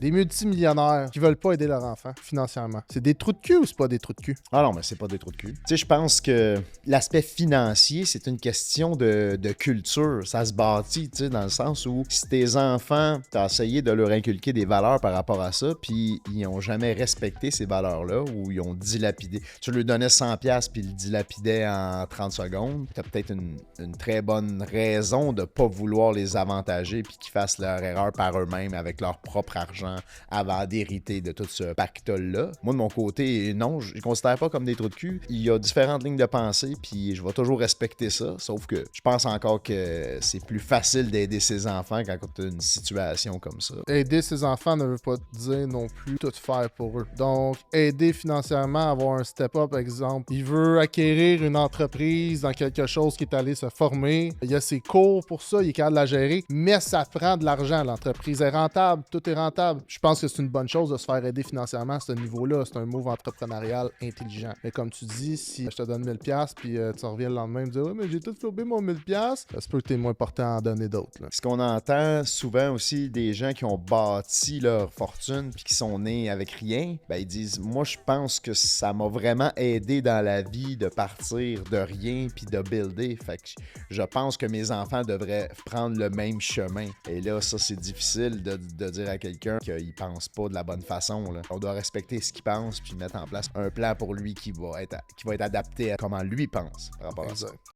des multimillionnaires qui veulent pas aider leur enfant financièrement. C'est des trous de cul ou c'est pas des trous de cul? Ah non, mais c'est pas des trous de cul. Tu sais, je pense que l'aspect financier, c'est une question de culture. Ça se bâtit, tu sais, dans le sens où si tes enfants, t'as essayé de leur inculquer des valeurs par rapport à ça, puis ils ont jamais respecté ces valeurs-là, ou ils ont dilapidé. Tu leur donnais 100$ puis ils le dilapidaient en 30 secondes. T'as peut-être une très bonne raison de pas vouloir les avantager puis qu'ils fassent leur erreur par eux-mêmes avec leur propre argent avant d'hériter de tout ce pactole-là. Moi, de mon côté, non, je ne considère pas comme des trous de cul. Il y a différentes lignes de pensée, puis je vais toujours respecter ça, sauf que je pense encore que c'est plus facile d'aider ses enfants quand tu as une situation comme ça. Aider ses enfants ne veut pas dire non plus tout faire pour eux. Donc, aider financièrement, avoir un step-up, exemple. Il veut acquérir une entreprise dans quelque chose qui est allé se former. Il y a ses cours pour ça, il est capable de la gérer, mais ça prend de l'argent. L'entreprise est rentable, tout est rentable. Je pense que c'est une bonne chose de se faire aider financièrement à ce niveau-là. C'est un move entrepreneurial intelligent. Mais comme tu dis, si je te donne 1000$ puis tu reviens le lendemain et me dis « Ouais, mais j'ai tout flobé mon 1000$, ça se peut que t'es moins porté à en donner d'autres. » Ce qu'on entend souvent aussi des gens qui ont bâti leur fortune puis qui sont nés avec rien, ben ils disent « Moi, je pense que ça m'a vraiment aidé dans la vie de partir de rien puis de builder. Fait que je pense que mes enfants devraient prendre le même chemin. » Et là, ça, c'est difficile de dire à quelqu'un qu'il pense pas de la bonne façon, là. On doit respecter ce qu'il pense puis mettre en place un plan pour lui qui va être adapté à comment lui pense par rapport à ça.